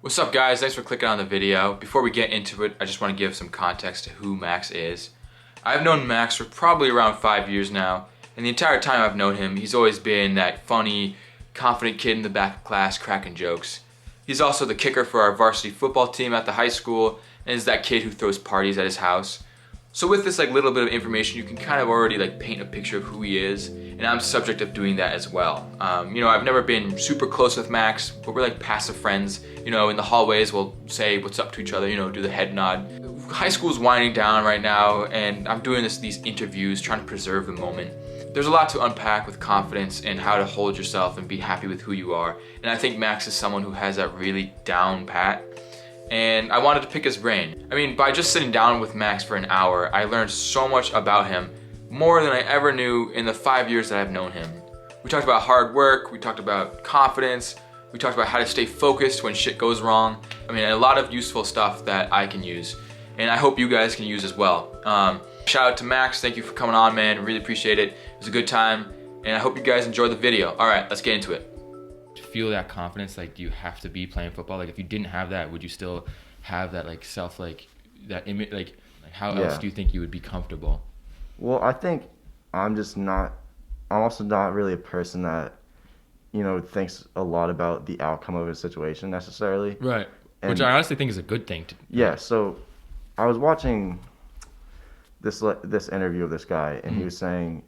What's up, guys? Thanks for clicking on the video. Before we get into it, I just want to give some context to who Max is. I've known Max for probably around 5 years now, and the entire time I've known him, he's always been that funny, confident kid in the back of class cracking jokes. He's also the kicker for our varsity football team at the high school, and is that kid who throws parties at his house. So with this little bit of information, you can kind of already paint a picture of who he is, and I'm subject of doing that as well. I've never been super close with Max, but we're passive friends. In the hallways we'll say what's up to each other, do the head nod. High school's winding down right now, and I'm doing these interviews, trying to preserve the moment. There's a lot to unpack with confidence and how to hold yourself and be happy with who you are. And I think Max is someone who has that really down pat. And I wanted to pick his brain. By just sitting down with Max for an hour, I learned so much about him, more than I ever knew in the 5 years that I've known him. We talked about hard work, we talked about confidence, we talked about how to stay focused when shit goes wrong. A lot of useful stuff that I can use, and I hope you guys can use as well. Shout out to Max, thank you for coming on, man, really appreciate it. It was a good time, and I hope you guys enjoyed the video. All right, let's get into it. To feel that confidence, do you have to be playing football? If you didn't have that, would you still have that self, that image? How else do you think you would be comfortable? Well, I think I'm also not really a person that, thinks a lot about the outcome of a situation necessarily. Right. Which I honestly think is a good thing. Yeah, so I was watching this interview of this guy, and he was saying,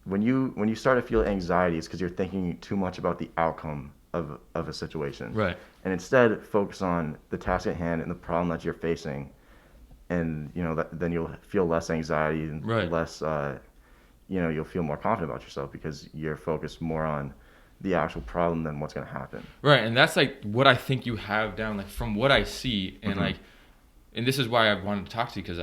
when you start to feel anxiety, it's because you're thinking too much about the outcome of a situation. Right. And instead focus on the task at hand and the problem that you're facing, and then you'll feel less anxiety and less you'll feel more confident about yourself because you're focused more on the actual problem than what's going to happen. Right. And that's what I think you have down, from what I see, and and this is why I wanted to talk to you, because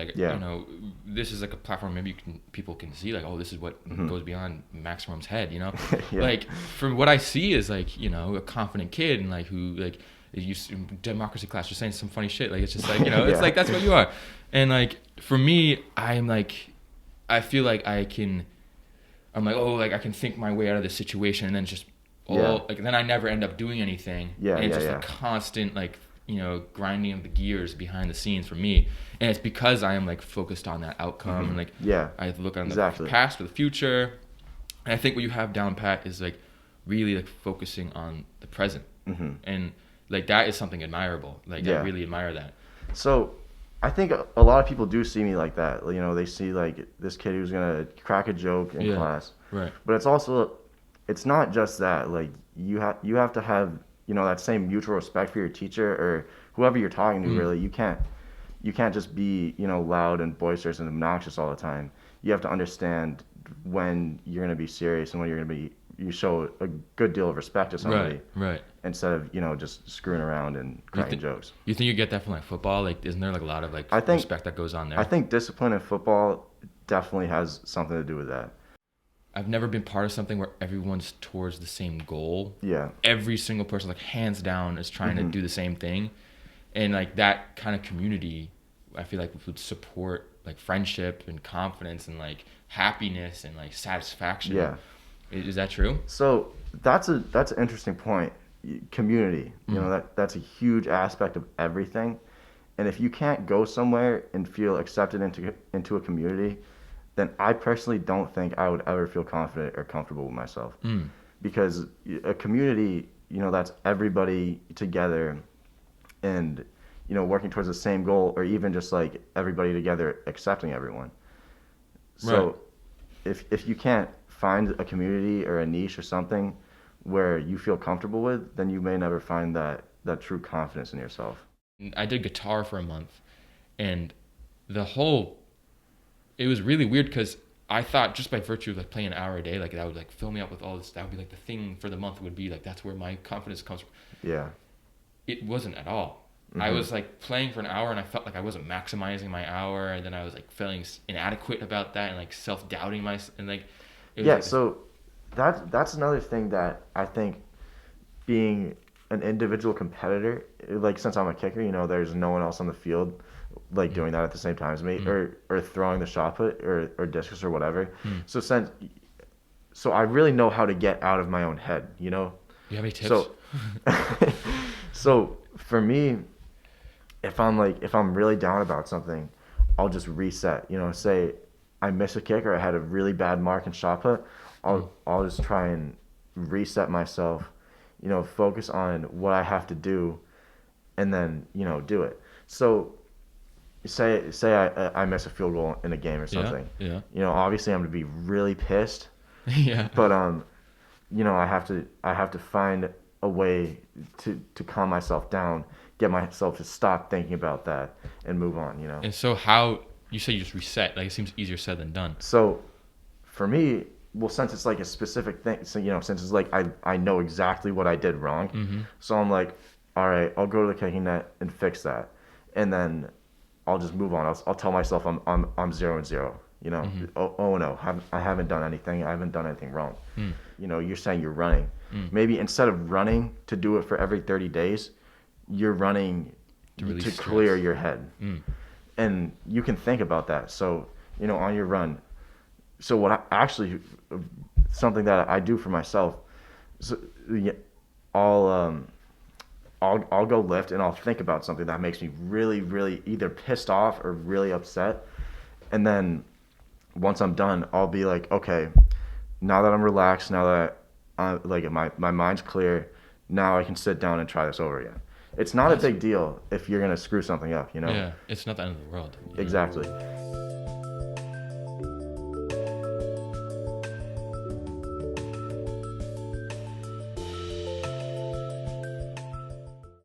this is a platform maybe people can see this is what goes beyond Max Rum's head, Yeah. From what I see is a confident kid, and who you democracy class just saying some funny shit, it's just it's that's what you are. And for me, I feel like I can think my way out of this situation, and then just then I never end up doing anything. It's just a constant grinding of the gears behind the scenes for me, and it's because I am focused on that outcome, and I look on the past or the future. And I think what you have down pat is really focusing on the present, and that is something admirable. I really admire that. So I think a lot of people do see me like that. They see this kid who's gonna crack a joke in class. Right. But it's not just that. You have to have that same mutual respect for your teacher or whoever you're talking to. Really, you can't just be loud and boisterous and obnoxious all the time. You have to understand when you're gonna be serious and when you show a good deal of respect to somebody. Right. Instead of just screwing around and cracking jokes. You think you get that from football? Isn't there a lot of respect that goes on there? I think discipline in football definitely has something to do with that. I've never been part of something where everyone's towards the same goal. Yeah. Every single person, hands down, is trying to do the same thing, and that kind of community, I feel would support friendship and confidence and happiness and satisfaction. Yeah. Is that true? So that's an interesting point. Community, that's a huge aspect of everything, and if you can't go somewhere and feel accepted into a community, then I personally don't think I would ever feel confident or comfortable with myself. Because a community, that's everybody together and working towards the same goal, or even just everybody together accepting everyone. So if you can't find a community or a niche or something where you feel comfortable with, then you may never find that true confidence in yourself. I did guitar for a month, and it was really weird because I thought just by virtue of playing an hour a day, that would fill me up with all this. That would be the thing for the month would be that's where my confidence comes from. Yeah. It wasn't at all. I was playing for an hour, and I felt I wasn't maximizing my hour, and then I was feeling inadequate about that, and self-doubting myself, and So that's another thing that I think, being an individual competitor, since I'm a kicker, there's no one else on the field doing that at the same time as me, or throwing the shot put or discus or whatever. So I really know how to get out of my own head. You have any tips? So for me, if I'm really down about something, I'll just reset. Say I miss a kick or I had a really bad mark and shot put, I'll just try and reset myself. Focus on what I have to do, and then do it. So say I miss a field goal in a game or Yeah, something. yeah, Obviously I'm gonna be really pissed, yeah. but I have to find a way to calm myself down, get myself to stop thinking about that and move on. And so how you say you just reset? Like it seems easier said than done. So for me, well, since it's like a specific thing, so since it's like I know exactly what I did wrong, Mm-hmm. so I'm like, all right, I'll go to the kicking net and fix that, and then I'll just move on. I'll tell myself I'm 0-0. Mm-hmm. Oh no, I haven't done anything. I haven't done anything wrong. Mm. You're saying you're running. Mm. Maybe instead of running to do it for every 30 days, you're running To release to stress. clear your head. Mm. And you can think about that. So, on your run. So what I actually, something that I do for myself, so, yeah, I'll, um, I'll go lift and I'll think about something that makes me really, really either pissed off or really upset. And then once I'm done, I'll be like, okay, now that I'm relaxed, now that like my mind's clear, now I can sit down and try this over again. It's not a That's- big deal if you're gonna screw something up. Yeah, it's not the end of the world. Exactly.